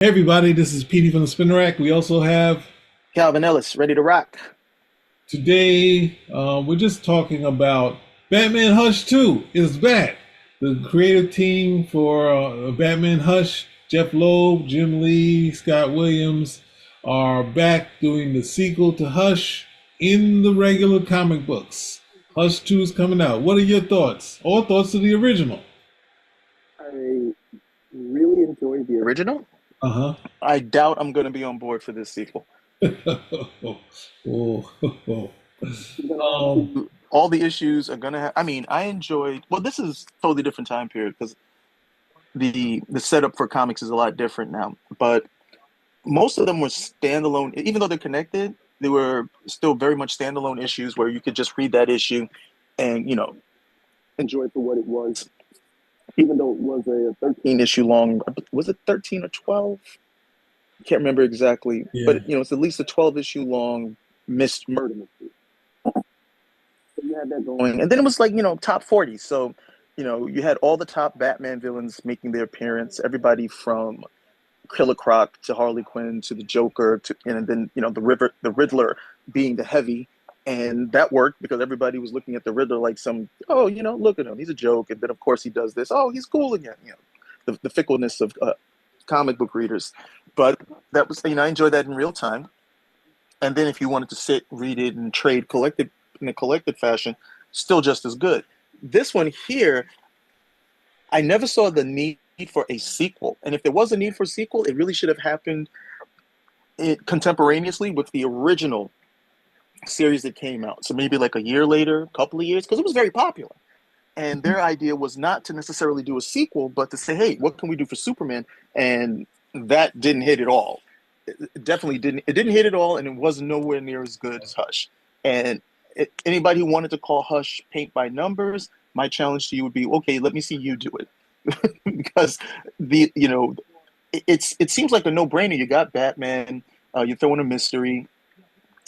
Hey everybody, this is Petey from the Spin Rack. We also have Calvin Ellis, ready to rock. today, we're just talking about Batman Hush 2 is back. The creative team for Batman Hush, Jeph Loeb, Jim Lee, Scott Williams, are back doing the sequel to Hush in the regular comic books. Hush 2 is coming out. What are your thoughts? Or thoughts of the original? I really enjoyed the original. Uh I doubt I'm going to be on board for this sequel. huh. Oh. You're gonna have um, to, all the issues are going to have. I mean, I enjoyed. Well, this is totally different time period because the setup for comics is a lot different now. But most of them were standalone, even though they're connected. They were still very much standalone issues where you could just read that issue and enjoy it for what it was. Even though it was a 13 issue long, was it 13 or 12? Can't remember exactly, yeah. but it's at least a 12 issue long missed murder mystery. So you had that going, and then it was like top 40. So you had all the top Batman villains making their appearance. Everybody from Killer Croc to Harley Quinn to the Joker to and then the Riddler being the heavy. And that worked because everybody was looking at the Riddler like look at him, he's a joke. And then of course he does this. Oh, he's cool again. The fickleness of comic book readers. But that was, I enjoyed that in real time. And then if you wanted to sit, read it, and trade collected in a collected fashion, still just as good. This one here, I never saw the need for a sequel. And if there was a need for a sequel, it really should have happened contemporaneously with the original series that came out. So maybe like a year later, a couple of years, because it was very popular. And their idea was not to necessarily do a sequel, but to say, hey, what can we do for Superman? And that didn't hit at all. It definitely didn't. It didn't hit at all, and it was nowhere near as good as Hush. And anybody who wanted to call Hush paint by numbers, my challenge to you would be, okay, let me see you do it, because it seems like a no brainer. You got Batman, you throw in a mystery,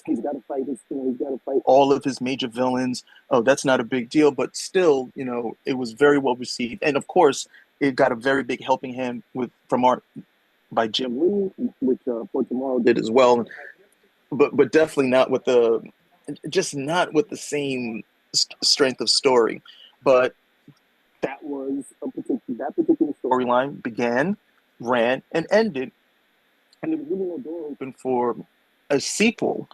he's got to fight he's got to fight all of his major villains. Oh, that's not a big deal, but still, it was very well received, and of course, it got a very big helping hand from art by Jim Lee, which For Tomorrow did as well, but definitely not with the same strength of story. But that particular storyline began, ran, and ended, and there was really no door open for a sequel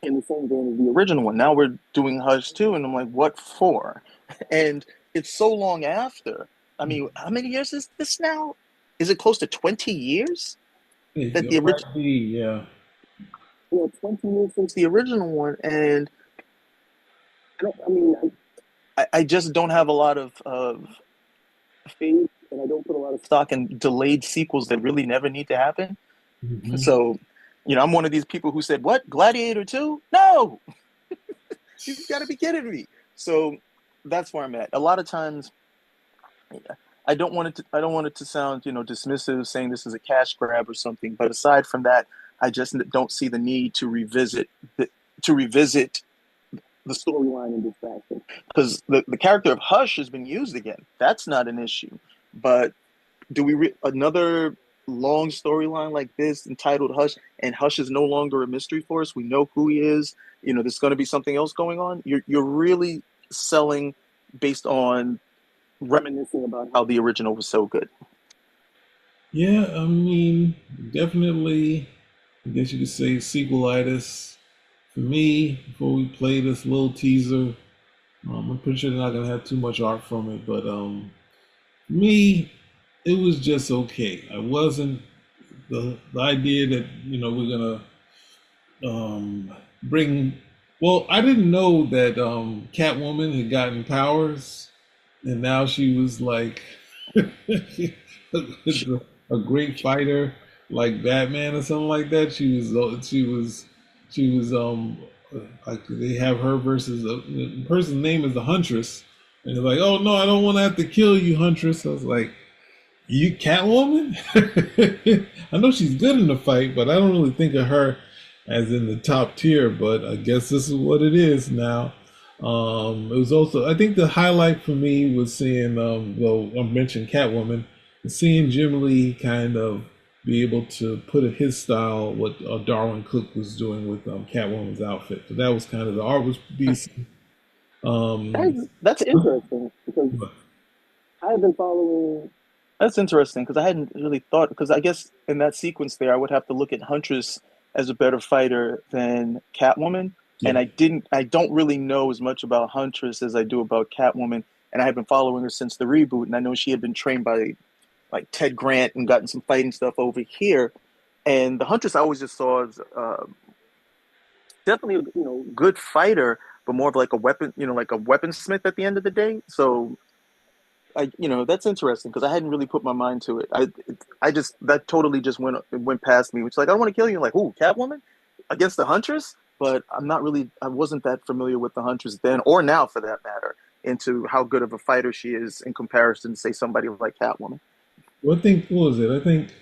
in the same vein as the original one. Now we're doing Hush 2, and I'm like, what for? And it's so long after. I mean, how many years is this now? Is it close to 20 years that It the original? might be, yeah. 20 years since the original one, and I just don't have a lot of faith, and I don't put a lot of stock in delayed sequels that really never need to happen. Mhm. So, I'm one of these people who said, "What, Gladiator 2? No, you've got to be kidding me." So that's where I'm at. A lot of times, I don't want it to sound, dismissive, saying this is a cash grab or something. But aside from that, I just don't see the need to revisit the storyline in this fashion, because the character of Hush has been used again. That's not an issue. But do another long storyline like this entitled Hush, and Hush is no longer a mystery for us? We know who he is. There's going to be something else going on. You're really selling based on reminiscing about how the original was so good. Yeah, I mean, definitely, I guess you could say sequelitis. For me, before we play this little teaser, I'm pretty sure they're not gonna have too much art from it, but for me, it was just okay. I wasn't the idea that we're gonna bring. Well, I didn't know that Catwoman had gotten powers, and now she was like a great fighter, like Batman or something like that. She was like they have her versus the person's name is the Huntress, and they're like, oh no, I don't want to have to kill you, Huntress. I was like, you Catwoman? I know she's good in the fight, but I don't really think of her as in the top tier. But I guess this is what it is now. It was also, I think the highlight for me was seeing, well, I mentioned Catwoman, seeing Jim Lee kind of be able to put his style, what Darwin Cook was doing with Catwoman's outfit. So that was kind of the art was decent. Um, That's interesting because I have been following. That's interesting because I hadn't really thought because I guess in that sequence there I would have to look at Huntress as a better fighter than Catwoman, and yeah, I don't really know as much about Huntress as I do about Catwoman, and I have been following her since the reboot, and I know she had been trained by like Ted Grant and gotten some fighting stuff over here, and the Huntress I always just saw as definitely good fighter, but more of like a weapon like a weaponsmith at the end of the day. So that's interesting because I hadn't really put my mind to it. I just that totally just went past me. Which like I don't want to kill you. Like, who, Catwoman against the Huntress? But I wasn't that familiar with the Huntress then or now for that matter, into how good of a fighter she is in comparison to say somebody like Catwoman. well, I think what was it? I think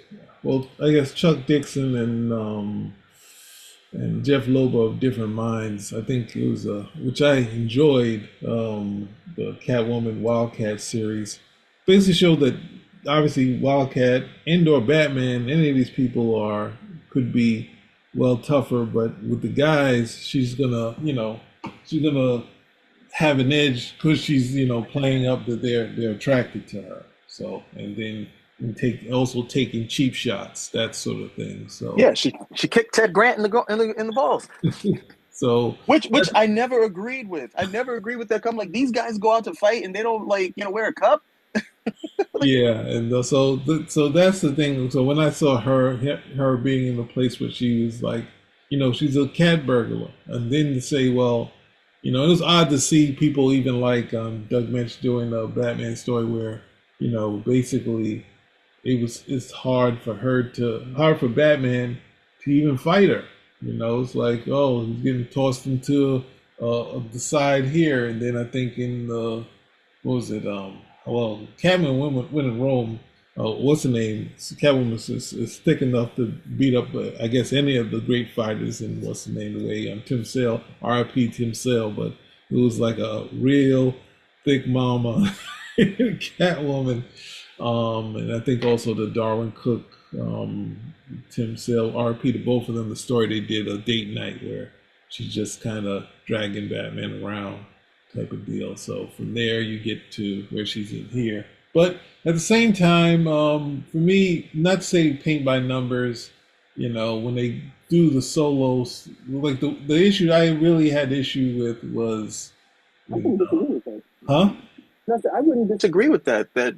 well, I guess Chuck Dixon and Jeff Loeb of different minds. I think it was which I enjoyed the Catwoman Wildcat series. Basically showed that obviously Wildcat and or Batman, any of these people are could be well tougher, but with the guys, she's gonna have an edge because she's playing up that they're attracted to her. So and then and take also taking cheap shots, that sort of thing. So Yeah, she kicked Ted Grant in the balls, so which I never agreed with. I never agreed with that. Come like these guys go out to fight and they don't like wear a cup. Like, yeah, and so that's the thing. So when I saw her being in the place where she was like, she's a cat burglar, and then to say, well, it was odd to see people even like Doug Mensch doing the Batman story where basically it's hard for Batman to even fight her. It's like, oh, he's getting tossed into the side here, and then I think in the what was it? Well, Catwoman went in Rome. What's the name? Catwoman is thick enough to beat up, I guess, any of the great fighters. And what's the name? The way Tim Sale, R.I.P. Tim Sale, but it was like a real thick mama Catwoman. And I think also the Darwin Cook, Tim Sale, R.I.P. to both of them. The story they did a date night where she's just kind of dragging Batman around type of deal. So from there you get to where she's in here. But at the same time, for me, not to say paint by numbers, when they do the solos, like the issue I really had issue with was, I wouldn't disagree with that. huh? I wouldn't disagree with that. That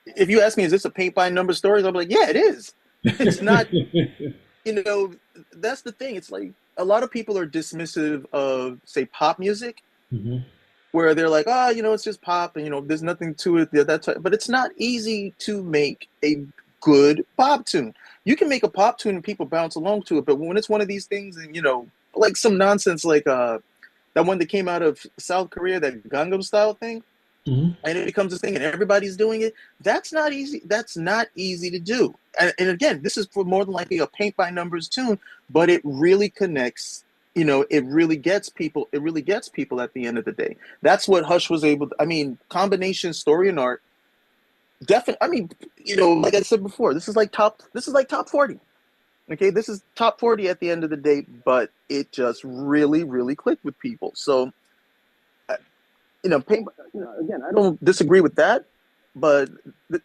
if you ask me, is this a paint by number story? I'm like, yeah, it is. It's not. That's the thing. It's like a lot of people are dismissive of, say, pop music, Mhm. where they're like, oh, it's just pop, and there's nothing to it. But it's not easy to make a good pop tune. You can make a pop tune and people bounce along to it, but when it's one of these things, and like some nonsense, like that one that came out of South Korea, that Gangnam Style thing, Mhm. and it becomes this thing, and everybody's doing it. That's not easy. That's not easy to do. And again, this is for more than likely a paint by numbers tune, but it really connects. It really gets people. It really gets people at the end of the day. That's what Hush was able to. I mean, combination story and art. Definitely. I mean, like I said before, this is like top. This is like top 40. Okay, this is top 40 at the end of the day, but it just really, really clicked with people. So, paint. Again, I don't disagree with that, but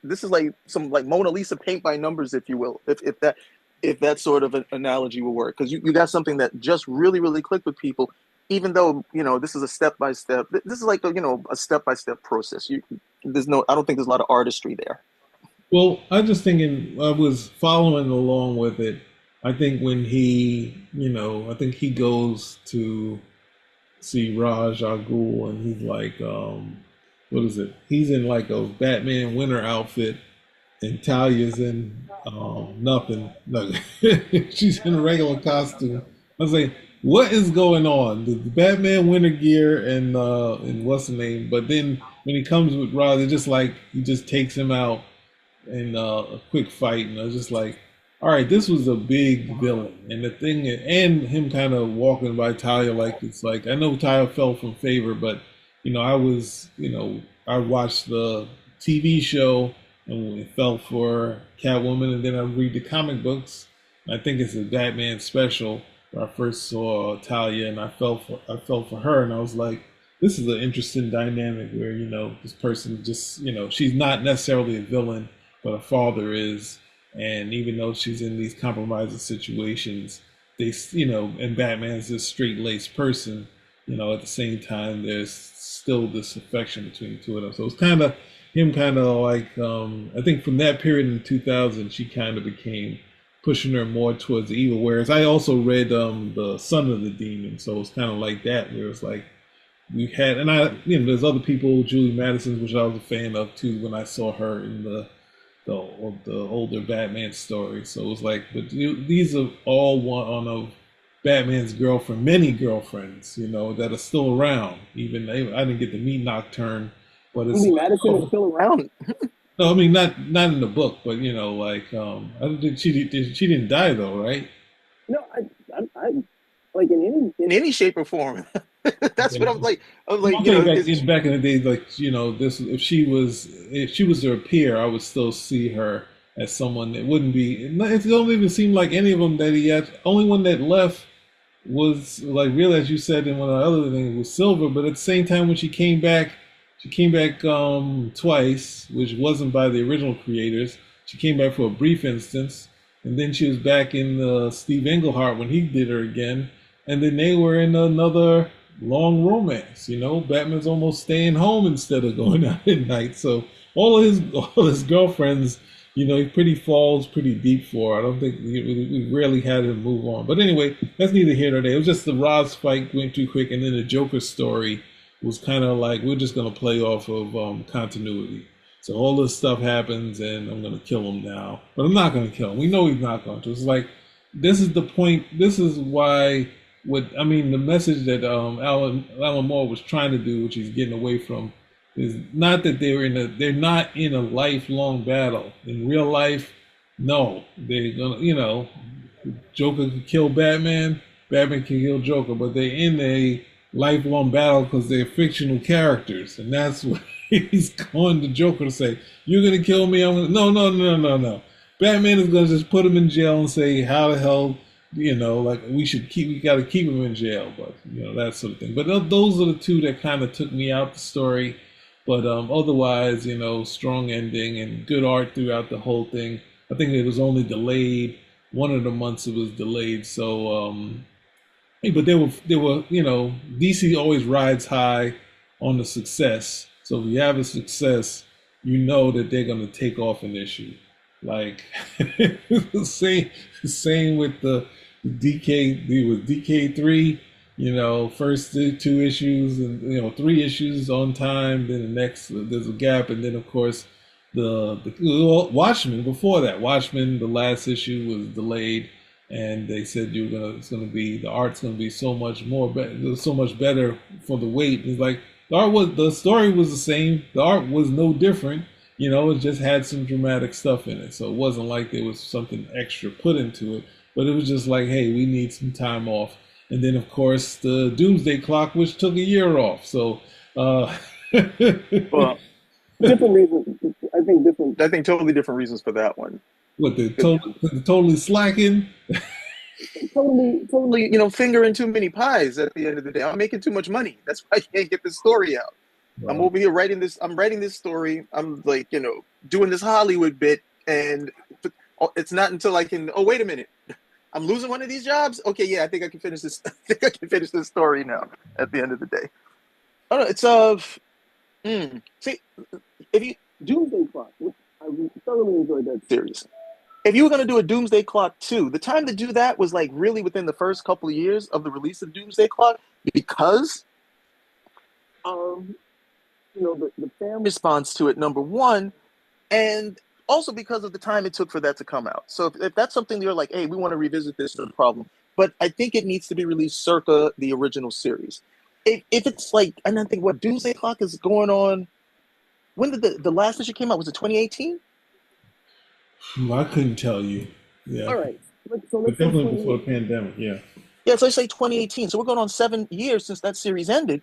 this is like some like Mona Lisa paint by numbers, if you will, if that sort of an analogy will work, because you got something that just really, really clicked with people, even though this is a step by step. This is like a step by step process. I don't think there's a lot of artistry there. Well, I just thinking I was following along with it. I think when I think he goes to see Raj Al Ghul, and he's like, what is it? He's in like a Batman winter outfit, and Talia's in nothing. No, she's in a regular costume. I was like, what is going on? The Batman winter gear and what's the name? But then when he comes with Raj, it's just like he just takes him out in a quick fight, and I was just like, all right, this was a big villain, and the thing, and him kind of walking by Talia like it's like I know Talia fell from favor, but I was, I watched the TV show, and it fell for Catwoman. And then I read the comic books. I think it's a Batman special where I first saw Talia, and I fell for her, and I was like, this is an interesting dynamic where this person just she's not necessarily a villain, but her father is, and even though she's in these compromising situations, and Batman's this straight laced person, at the same time, there's still this affection between the two of them. So it's kind of him, kind of like I think from that period in 2000, she kind of became pushing her more towards the evil. Whereas I also read the Son of the Demon, so it's kind of like that, where it's like we had, and there's other people, Julie Madison, which I was a fan of too when I saw her in the older Batman story. So it was like, but these are all one of Batman's girlfriend, many girlfriends, that are still around. Even I didn't get to meet Nocturne, but it's Julie Madison is still around. no, I mean not in the book, but like I don't think she didn't die though, right? No, I like in any shape or form. That's what I'm like. I'm like, I'm saying back in the day, like this if she was their peer, I would still see her as someone that wouldn't be. It don't even seem like any of them that he had. Only one that left was like really, as you said in one of the other things, was Silver. But at the same time, when she came back twice, which wasn't by the original creators. She came back for a brief instance, and then she was back in Steve Englehart when he did her again, and then they were in another long romance. Batman's almost staying home instead of going out at night. So all his girlfriends, he pretty falls pretty deep for. I don't think we rarely had him move on. But anyway, that's neither here nor there. It was just the Roz fight went too quick, and then the Joker story was kind of like we're just gonna play off of continuity. So all this stuff happens, and I'm gonna kill him now, but I'm not gonna kill him. We know he's not going to. It's like this is the point. This is why. The message that Alan Moore was trying to do, which he's getting away from, is not that they're not in a lifelong battle. In real life, no, they're gonna Joker could kill Batman, Batman can kill Joker, but they're in a lifelong battle because they're fictional characters, and that's what he's going to Joker to say. You're gonna kill me? No, no, no, no, no. Batman is gonna just put him in jail and say, how the hell, like we got to keep him in jail, but that sort of thing. But those are the two that kind of took me out the story. But otherwise, strong ending and good art throughout the whole thing. I think it was only delayed. One of the months it was delayed, so but they were DC always rides high on the success. So if you have a success, you know that they're going to take off an issue. Like same with the DK. It was DK3. First two issues and 3 issues on time. Then the next there's a gap, and then of course the Watchmen before that. Watchmen, the last issue was delayed, and they said the art's gonna be so much so much better for the wait. It's like the story was the same, the art was no different. It just had some dramatic stuff in it, so it wasn't like there was something extra put into it. But it was just like, hey, we need some time off. And then of course the Doomsday Clock, which took a year off. So well, different reasons. I think totally different reasons for that one. What totally slacking? Totally, fingering too many pies at the end of the day. I'm making too much money. That's why I can't get the story out. Wow. I'm over here writing this. I'm writing this story. I'm like, doing this Hollywood bit, and it's not until I can. Oh, wait a minute. I'm losing one of these jobs. Okay, yeah, I think I can finish this. I think I can finish this story now. At the end of the day, I don't know. It's See, if you Doomsday Clock, I thoroughly enjoyed that series. If you were going to do a Doomsday Clock 2, the time to do that was like really within the first couple of years of the release of Doomsday Clock, because the fan response to it, number one, and also because of the time it took for that to come out. So if that's something you're like, hey, we want to revisit this, no problem. But I think it needs to be released circa the original series. If it's like, I don't think what Doomsday Clock is going on. When did the last issue came out? Was it 2018? I couldn't tell you. Yeah. All right. So but definitely before the pandemic, yeah. Yeah, so let's say 2018. So we're going on 7 years since that series ended.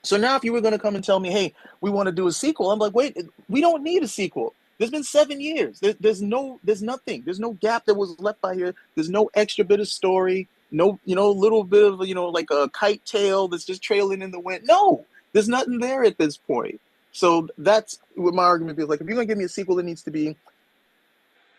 So now if you were going to come and tell me, hey, we want to do a sequel, I'm like, wait, we don't need a sequel. There's been 7 years. There's nothing. There's no gap that was left by here. There's no extra bit of story. No, little bit of, like a kite tail that's just trailing in the wind. No, there's nothing there at this point. So that's what my argument is. Like, if you're gonna give me a sequel, it needs to be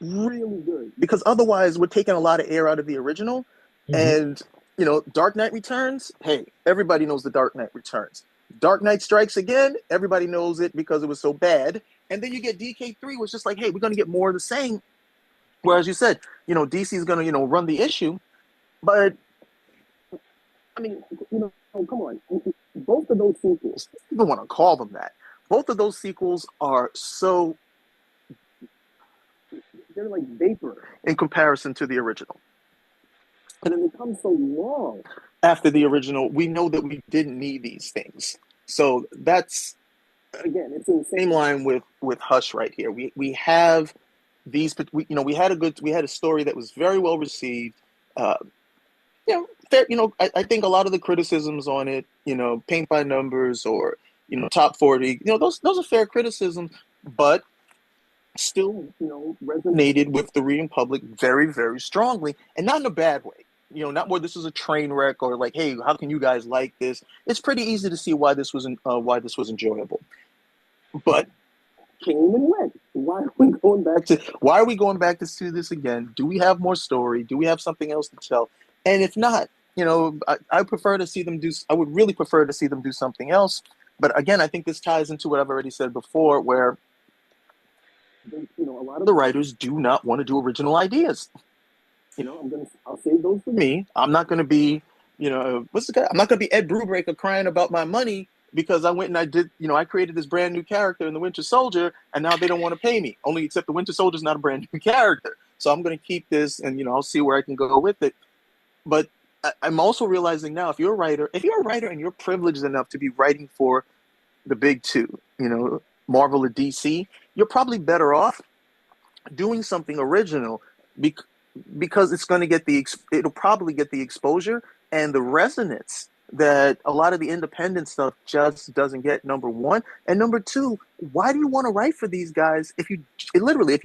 really good, because otherwise we're taking a lot of air out of the original. Mhm. And Dark Knight Returns, hey, everybody knows the Dark Knight Returns. Dark Knight Strikes Again, everybody knows it because it was so bad. And then you get DK3, which is just like, hey, we're going to get more of the same. Whereas you said, DC is going to run the issue. But I mean, come on, both of those sequels, I don't want to call them that, both of those sequels are so, they're like vapor in comparison to the original. And then they come so long after the original, we know that we didn't need these things. So that's, again, it's in the same line with Hush right here. We have these, we had a story that was very well received. Uh, I think a lot of the criticisms on it, paint by numbers, or top 40, those are fair criticisms, but still, resonated with the reading public very, very strongly, and not in a bad way. Not where this is a train wreck, or like, hey, how can you guys like this? It's pretty easy to see why this was enjoyable. But came and went. Why are we going back to see this again? Do we have more story? Do we have something else to tell? And if not, I prefer to see them do. I would really prefer to see them do something else. But again, I think this ties into what I've already said before, where a lot of the writers do not want to do original ideas. I'll save those for me. I'm not gonna be, what's the guy? I'm not gonna be Ed Brubaker crying about my money because I went and I did, I created this brand new character in the Winter Soldier, and now they don't want to pay me. Only except the Winter Soldier is not a brand new character, so I'm gonna keep this, and I'll see where I can go with it. But I'm also realizing now, if you're a writer and you're privileged enough to be writing for the big two, Marvel or DC, you're probably better off doing something original, because it's going to it'll probably get the exposure and the resonance that a lot of the independent stuff just doesn't get. Number one, and number two, why do you want to write for these guys if you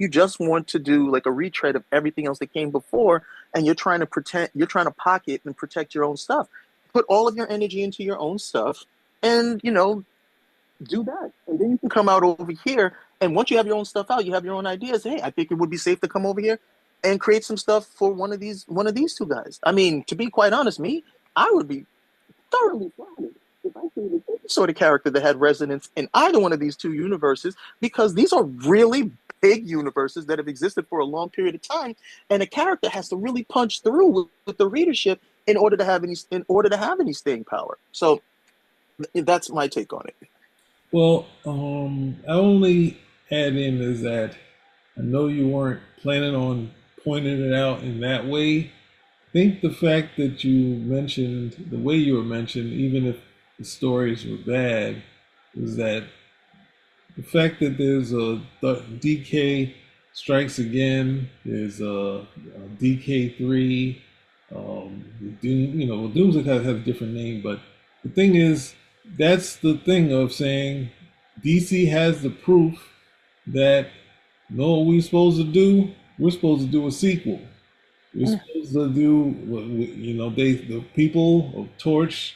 just want to do like a retread of everything else that came before, and you're trying to pocket and protect your own stuff? Put all of your energy into your own stuff, and do that, and then you can come out over here. And once you have your own stuff out, you have your own ideas. Hey, I think it would be safe to come over here and create some stuff for one of these two guys. I mean, to be quite honest, I would be thoroughly flattered if I created any sort of character that had resonance in either one of these two universes, because these are really big universes that have existed for a long period of time, and a character has to really punch through with the readership in order to have any staying power. So that's my take on it. Well, I only add in is that I know you weren't planning on pointing it out in that way. I think the fact that you mentioned the way you were mentioned, even if the stories were bad, is that the fact that there's the DK Strikes Again, there's a DK3, Doom, Doom's has a different name, but the thing is, that's the thing of saying DC has the proof that, know what we're supposed to do? We're supposed to do a sequel. We're supposed to do, the people of torched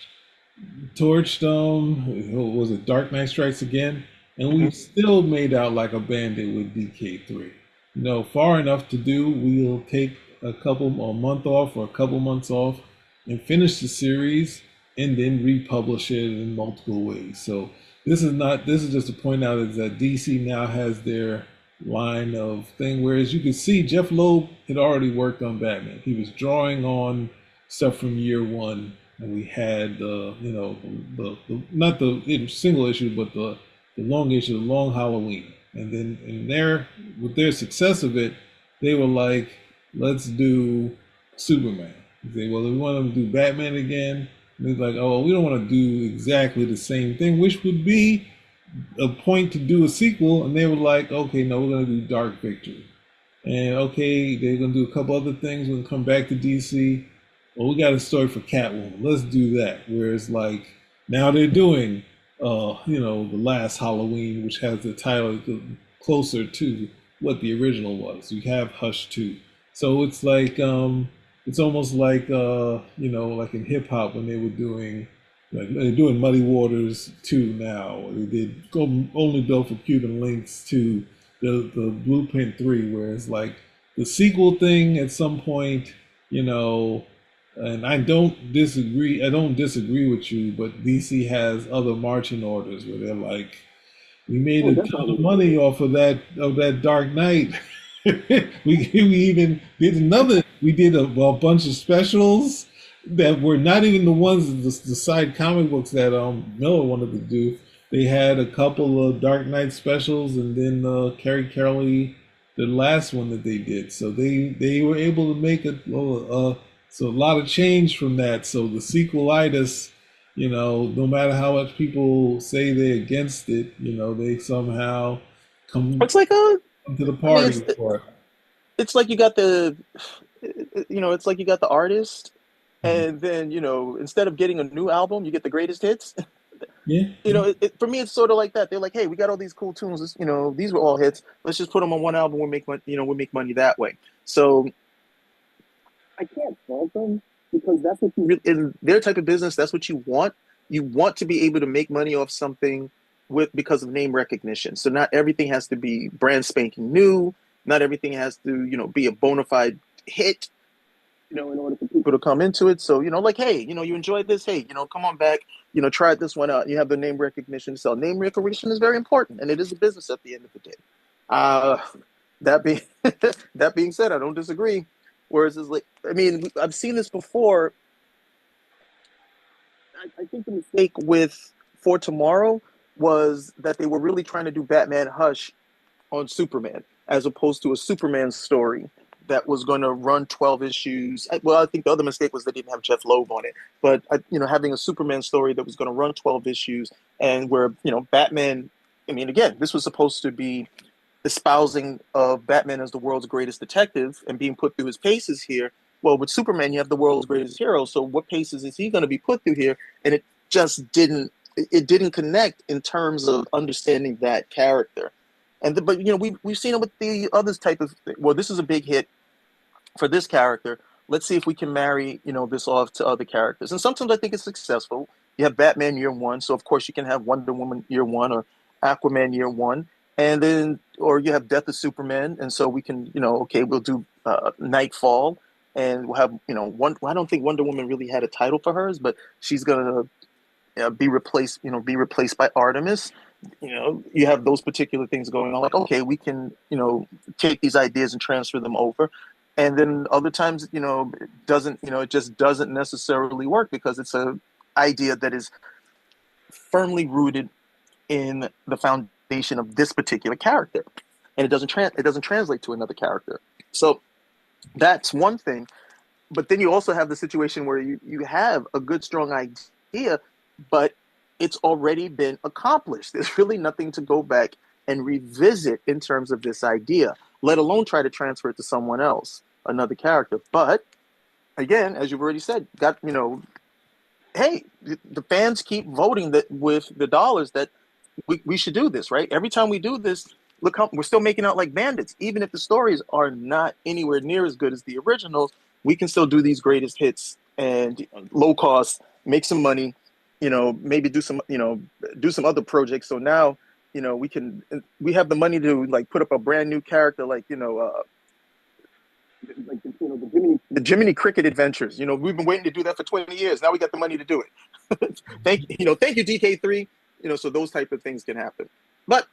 what was it, Dark Knight Strikes Again, and we Mm-hmm. still made out like a bandit with DK3. Far enough to do, we'll take a month off or a couple months off and finish the series and then republish it in multiple ways. So this is just to point out is that DC now has their line of thing, whereas you could see Jeph Loeb had already worked on Batman. He was drawing on stuff from year one, and we had the not the single issue, but the long issue, the long Halloween, and then with their success of it, they were like, let's do Superman. They say, well, we want to do Batman again. And it's like, oh, we don't want to do exactly the same thing, which would be a point to do a sequel. And they were like, okay, no, we're going to do Dark Victory. And okay, they're going to do a couple other things. We're going to come back to DC. Well, we got a story for Catwoman. Let's do that. Whereas, like, now they're doing, the last Halloween, which has the title closer to what the original was. You have Hush 2. So it's almost like like in hip hop when they were doing like they're doing Muddy Waters 2 now. They did go only built for Cuban Links to the Blueprint 3, where it's like the sequel thing at some point, you know, and I don't disagree with you, but DC has other marching orders where they're like, we made Oh, a ton of definitely. money off of that Dark Knight. We even did another. We did a bunch of specials that were not even the ones the side comic books that Miller wanted to do. They had a couple of Dark Knight specials, and then Carrie Kelly, the last one that they did. So they were able to make so a lot of change from that. So the sequelitis, no matter how much people say they're against it, they somehow come It's like to the I mean, party for it. it's like you got it's like you got the artist, Mhm. and then instead of getting a new album, you get the greatest hits. Yeah, yeah. For me, it's sort of like that. They're like, hey, we got all these cool tunes. These were all hits. Let's just put them on one album. We'll make money. We'll make money that way. So I can't fault them because that's what you really, in their type of business. That's what you want. You want to be able to make money off something because of name recognition. So not everything has to be brand spanking new. Not everything has to be a bona fide hit. In order for people to come into it. So like, hey, you enjoyed this. Hey, come on back. Try this one out. You have the name recognition. So name recognition is very important, and it is a business at the end of the day. Uh, that being that being said, I don't disagree. Whereas it's like, I mean, I've seen this before. I think the mistake with For Tomorrow was that they were really trying to do Batman Hush on Superman as opposed to a Superman story that was going to run 12 issues. Well, I think the other mistake was they didn't have Jeph Loeb on it, but having a Superman story that was going to run 12 issues and where Batman. I mean, again, this was supposed to be espousing of Batman as the world's greatest detective and being put through his paces here. Well, with Superman, you have the world's greatest hero. So what paces is he going to be put through here? And it just didn't. It didn't connect in terms of understanding that character. But we've seen it with the others type of. Well, this is a big hit for this character. Let's see if we can marry this off to other characters. And sometimes I think it's successful. You have Batman year one, so of course you can have Wonder Woman year one or Aquaman year one, and then or you have Death of Superman, and so we can okay, we'll do Nightfall, and we'll have one. I don't think Wonder Woman really had a title for hers, but she's gonna be replaced by Artemis. You have those particular things going on. Like, okay, we can take these ideas and transfer them over, and then other times it doesn't it just doesn't necessarily work because it's a idea that is firmly rooted in the foundation of this particular character, and it doesn't translate to another character. So that's one thing. But then you also have the situation where you have a good strong idea, but it's already been accomplished. There's really nothing to go back and revisit in terms of this idea, let alone try to transfer it to someone else, another character. But again, as you've already said, got hey, the fans keep voting that with the dollars that we should do this, right? Every time we do this, look how we're still making out like bandits. Even if the stories are not anywhere near as good as the originals, we can still do these greatest hits and low cost, make some money, maybe do some other projects. So now, we have the money to like put up a brand new character like, like the Jiminy Cricket Adventures. We've been waiting to do that for 20 years. Now we got the money to do it. Thank you, DK3. So those type of things can happen. But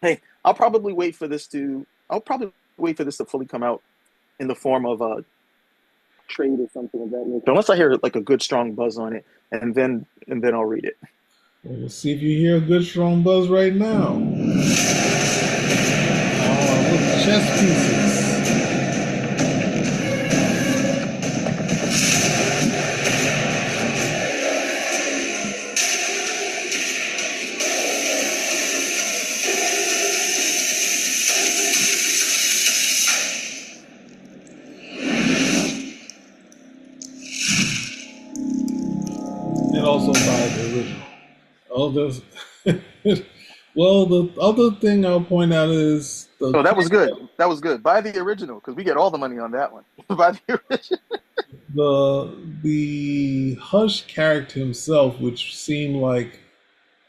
hey, I'll probably wait for this to fully come out in the form of a trade or something of that nature. Unless I hear like a good strong buzz on it, and then I'll read it. Well, let's see if you hear a good strong buzz right now. Look, chess pieces. And also by the original. All those. Well, the other thing I'll point out is Oh, that was good. That was good. Buy the original because we get all the money on that one. Buy the original. the Hush character himself, which seemed like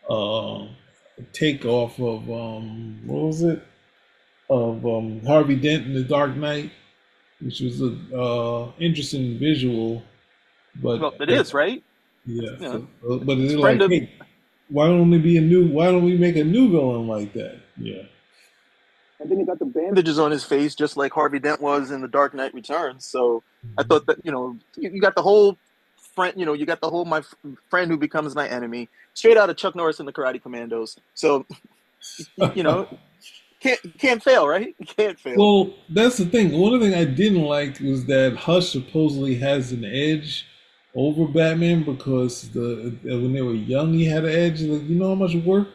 a takeoff of what was it, of Harvey Dent in The Dark Knight, which was a interesting visual, but Well, it is right. yeah, You know, so, but it's friend like, of. hey, why don't we be a new? Why don't we make a new villain like that? Yeah. And then he got the bandages on his face, just like Harvey Dent was in The Dark Knight Returns. So I thought that you got the whole friend. You got the whole friend who becomes my enemy, straight out of Chuck Norris and the Karate Commandos. So you know, can't fail, right? Can't fail. Well, that's the thing. One of the things I didn't like was that Hush supposedly has an edge over Batman because when they were young, he had an edge. Like, you know how much work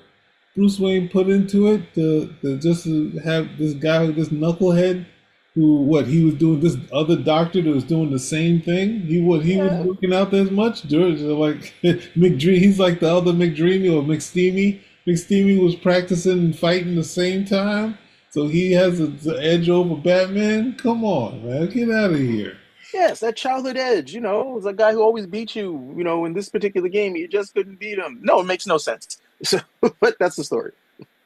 Bruce Wayne put into it to just to have this guy, this knucklehead, who what he was doing, this other doctor that was doing the same thing. He was Yeah, working out as much. George like McDreamy, he's like the other McDreamy or McSteamy. McSteamy was practicing and fighting the same time. So he has the edge over Batman. Come on, man, get out of here. yes, that childhood edge. It's a guy who always beat you. In this particular game, you just couldn't beat him. No, it makes no sense. So, but that's the story.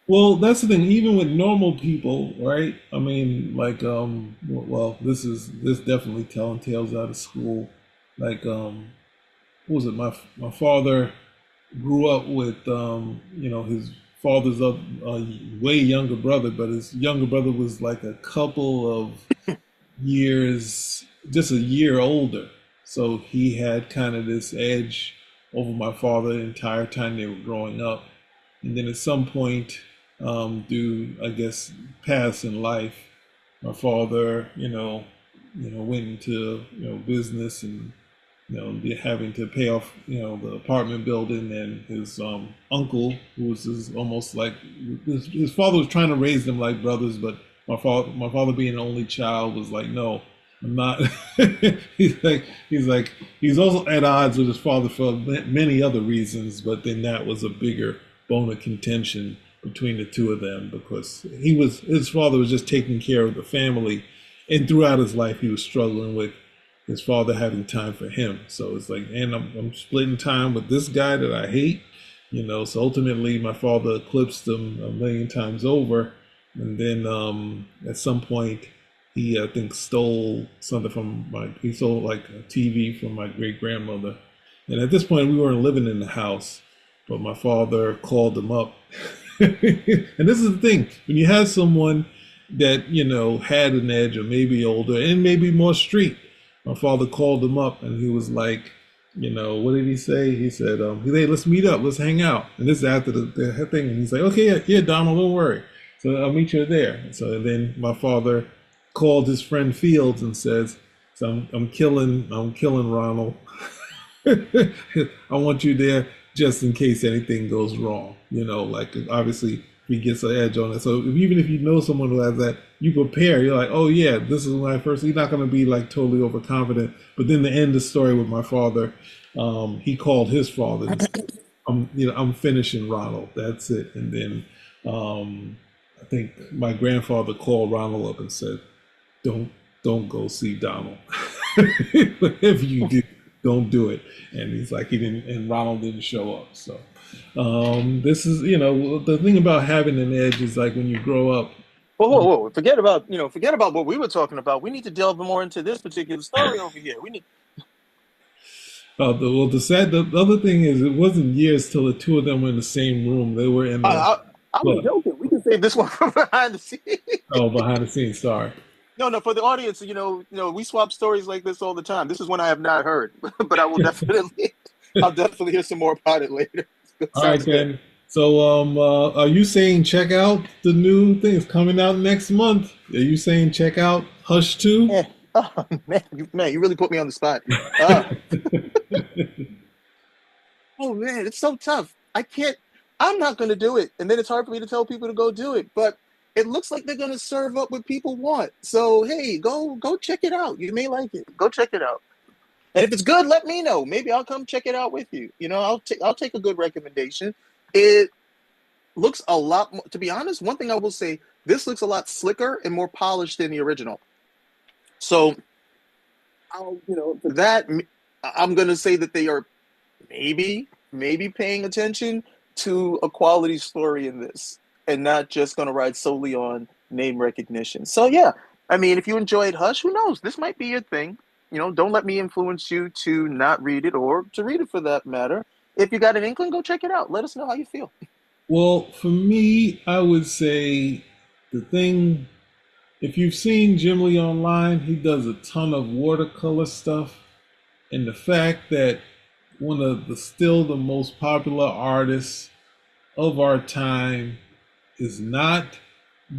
Well, that's the thing. Even with normal people, right? I mean, like, well, this definitely telling tales out of school. Like, what was it? My father grew up with, his father's way younger brother, but his younger brother was like a couple of years, just a year older. So he had kind of this edge over my father the entire time they were growing up. And then at some point, due, I guess, paths in life, my father, went into, business and, having to pay off, the apartment building, and his uncle, who was almost like his father was trying to raise them like brothers, but my father being an only child was like, no, I'm not. He's also at odds with his father for many other reasons, but then that was a bigger bone of contention between the two of them because his father was just taking care of the family, and throughout his life he was struggling with his father having time for him. So it's like, and I'm splitting time with this guy that I hate, So ultimately, my father eclipsed him a million times over, and then at some point, he I think stole something he stole like a TV from my great grandmother, and at this point, we weren't living in the house, but my father called him up, and this is the thing: when you have someone that had an edge or maybe older and maybe more street. My father called him up and he was like, what did he say? He said, hey, let's meet up, let's hang out. And this is after the thing. And he's like, okay, yeah, Donald, don't worry. So I'll meet you there. So then my father called his friend Fields and says, so I'm killing Ronald. I want you there just in case anything goes wrong. Like obviously he gets an edge on it. So even if you know someone who has that, you prepare. You're like, oh yeah, this is my first. He's not going to be like totally overconfident. But then the end of the story with my father, he called his father and said, I'm finishing Ronald. That's it. And then I think my grandfather called Ronald up and said, don't don't go see Donald. If you do, don't do it. And he's like, he didn't, and Ronald didn't show up. So this is, the thing about having an edge is like when you grow up. Whoa, whoa, whoa! Forget about what we were talking about. We need to delve more into this particular story over here. We need. The other thing is, it wasn't years till the two of them were in the same room. They were in I, the I, I was club. joking. We can save this one for behind the scenes. Oh, behind the scenes. Sorry. No, no, for the audience, we swap stories like this all the time. This is one I have not heard, but I will definitely, I'll definitely hear some more about it later. All right, Sounds good. then. So, are you saying check out the new thing? It's coming out next month. Are you saying check out Hush 2? Yeah. Oh man, you really put me on the spot. Uh, oh man, it's so tough. I can't. I'm not going to do it, and then it's hard for me to tell people to go do it. But it looks like they're going to serve up what people want. So hey, go check it out. You may like it. Go check it out. And if it's good, let me know. Maybe I'll come check it out with you. I'll take a good recommendation. It looks a lot more, to be honest, one thing I will say, this looks a lot slicker and more polished than the original. So, for that, I'm going to say that they are maybe paying attention to a quality story in this and not just going to ride solely on name recognition. So, yeah, I mean, if you enjoyed Hush, who knows? This might be your thing. Don't let me influence you to not read it or to read it for that matter. If you got an inkling, go check it out. Let us know how you feel. Well, for me, I would say the thing, if you've seen Jim Lee online, he does a ton of watercolor stuff. And the fact that one of the still the most popular artists of our time is not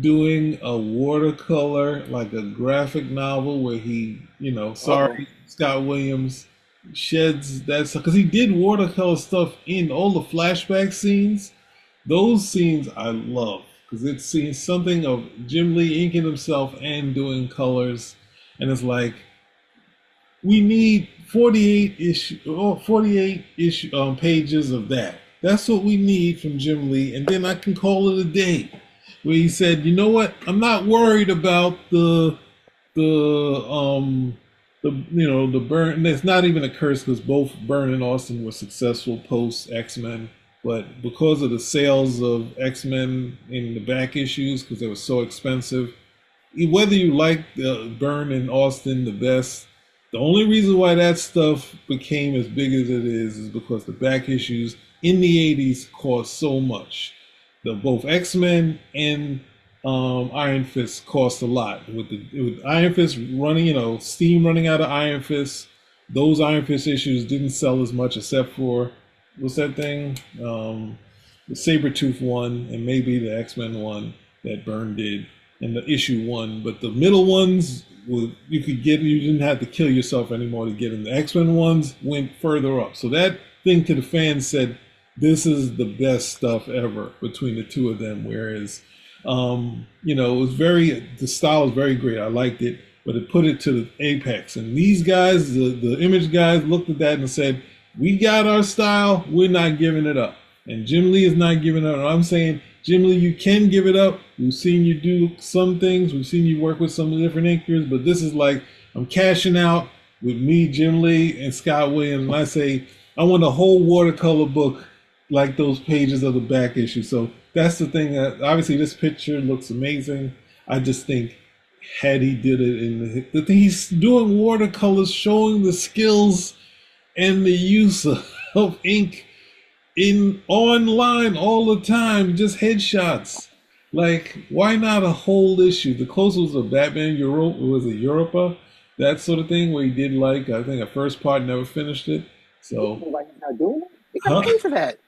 doing a watercolor like a graphic novel where he, Uh-oh. sorry, Scott Williams sheds that stuff because he did watercolor stuff in all the flashback scenes. Those scenes I love because it's seen something of Jim Lee inking himself and doing colors, and it's like we need 48 issue pages of that. That's what we need from Jim Lee, and then I can call it a day. Where he said, you know what? I'm not worried about the the Burn. It's not even a curse because both Byrne and Austin were successful post X-Men, but because of the sales of X-Men in the back issues because they were so expensive, whether you like Byrne and Austin the best, the only reason why that stuff became as big as it is because the back issues in the 80s cost so much. The both X-Men and Iron Fist cost a lot. With Iron Fist running, steam running out of Iron Fist, those Iron Fist issues didn't sell as much except for what's that thing? The Sabretooth one and maybe the X-Men one that Byrne did and the issue one. But the middle ones you didn't have to kill yourself anymore to get them. The X-Men ones went further up. So that thing to the fans said this is the best stuff ever between the two of them. Whereas it was the style was very great. I liked it, but it put it to the apex. And these guys, the image guys, looked at that and said, "We got our style. We're not giving it up." And Jim Lee is not giving it up. I'm saying, Jim Lee, you can give it up. We've seen you do some things. We've seen you work with some different inkers, but this is like I'm cashing out with me, Jim Lee, and Scott Williams. And I say I want a whole watercolor book like those pages of the back issue. So that's the thing. Obviously, this picture looks amazing. I just think had he did it the thing he's doing watercolors, showing the skills and the use of ink in online all the time, just headshots. Like, why not a whole issue? The closest was a Batman Europe, was it Europa? That sort of thing where he did like I think a first part, never finished it. So Like he's not doing it? You huh? gotta pay for that.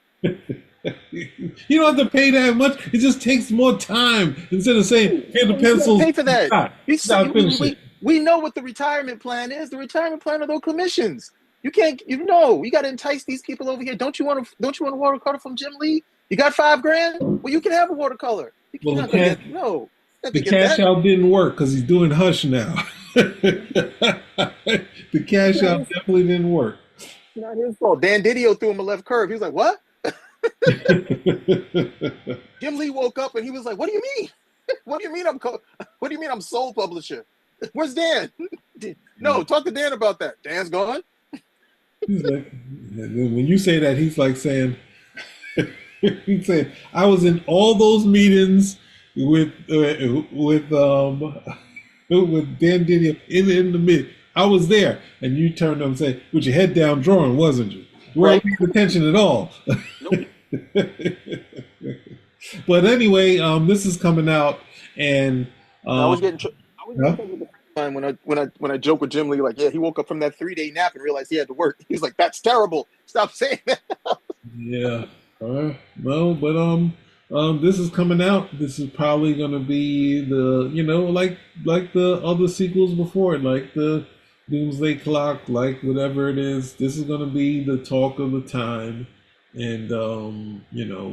You don't have to pay that much. It just takes more time instead of saying, "Here the You gotta pencils." pay for that. Ah, You gotta see, finish it. we know what the retirement plan is. The retirement plan are those commissions. You can't. You got to entice these people over here. Don't you want a watercolor from Jim Lee? You got $5,000? Well, you can have a watercolor. Well, You're not gonna get no. Not the to get cash that. out didn't work because he's doing Hush now. The cash out definitely didn't work. Not his fault. Dan Didio threw him a left curve. He was like, "What?" Jim Lee woke up and he was like, "What do you mean? What do you mean What do you mean I'm sole publisher? Where's Dan? No, talk to Dan about that. Dan's gone." He's like, when you say that, he's like saying, he said, "I was in all those meetings with Dan Didio in the mid. I was there, and you turned up and say, with your head down drawing, wasn't you? You weren't paying attention at all." Nope. But anyway, this is coming out, and I was um, getting I was huh? getting trouble with the time when I joke with Jim Lee, like, yeah, he woke up from that 3-day nap and realized he had to work. He's like, "That's terrible. Stop saying that." Yeah. No, but this is coming out. This is probably gonna be the like the other sequels before it, like the Doomsday Clock, like whatever it is. This is gonna be the talk of the time, and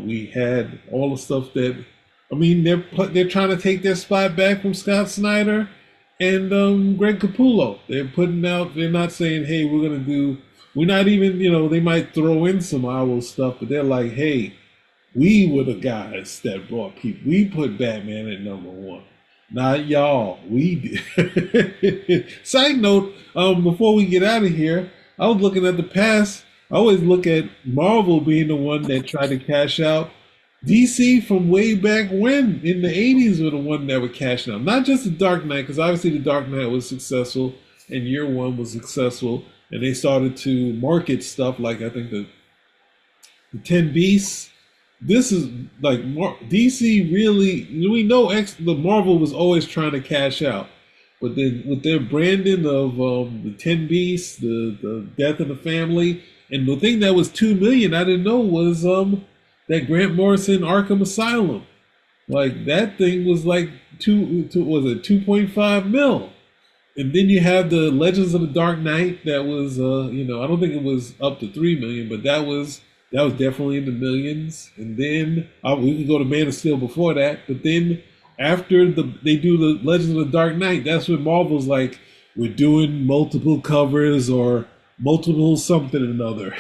we had all the stuff that I mean they're trying to take their spot back from Scott Snyder and Greg Capullo. They're putting out. They're not saying, "Hey, we're gonna do." We're not even, they might throw in some Owl stuff, but they're like, "Hey, We were the guys that brought people. We put Batman at number one, not y'all. We did. Side note: before we get out of here, I was looking at the past. I always look at Marvel being the one that tried to cash out. DC from way back when in the '80s were the one that were cashing out. Not just the Dark Knight, because obviously the Dark Knight was successful and Year One was successful, and they started to market stuff like I think the Ten Beasts. This is like DC really. We know the Marvel was always trying to cash out, but then with their branding of the Ten Beasts, the Death of the Family, and the thing that was 2 million I didn't know was that Grant Morrison Arkham Asylum. Like that thing was like two was it 2.5 mil. And then you have the Legends of the Dark Knight that was I don't think it was up to 3 million, but that was definitely in the millions. And then we could go to Man of Steel before that, but then after they do the Legends of the Dark Knight, that's when Marvel's like, we're doing multiple covers or multiple something or another.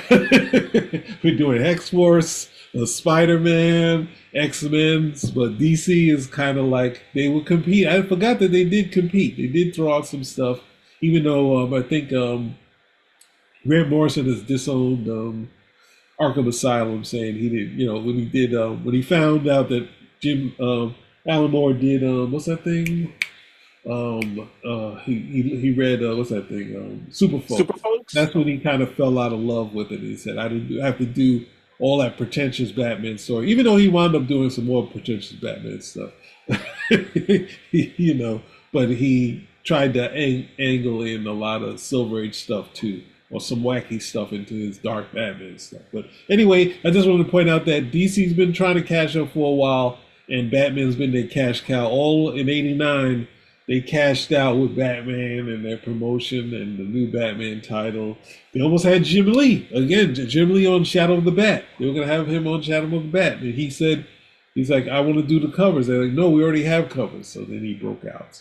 We're doing X Force, Spider Man, X Men, but DC is kind of like they would compete. I forgot that they did compete. They did throw out some stuff, even though I think Grant Morrison has disowned Arkham Asylum, saying he did. When he found out that Jim Alan Moore did what's that thing? He read what's that thing? Super Super Folks. folks. That's when he kind of fell out of love with it. He said, "I didn't have to do all that pretentious Batman story," even though he wound up doing some more pretentious Batman stuff. But he tried to angle in a lot of Silver Age stuff too, or some wacky stuff into his Dark Batman stuff. But anyway, I just wanted to point out that DC's been trying to cash up for a while, and Batman's been their cash cow. All in '89, they cashed out with Batman and their promotion and the new Batman title. They almost had Jim Lee again. Jim Lee on Shadow of the Bat. They were gonna have him on Shadow of the Bat, and he said, "He's like, I want to do the covers." They're like, "No, we already have covers." So then he broke out.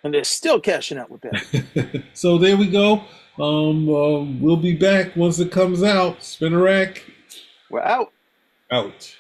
And they're still cashing out with that. So there we go. We'll be back once it comes out. Spinner rack We're out. out.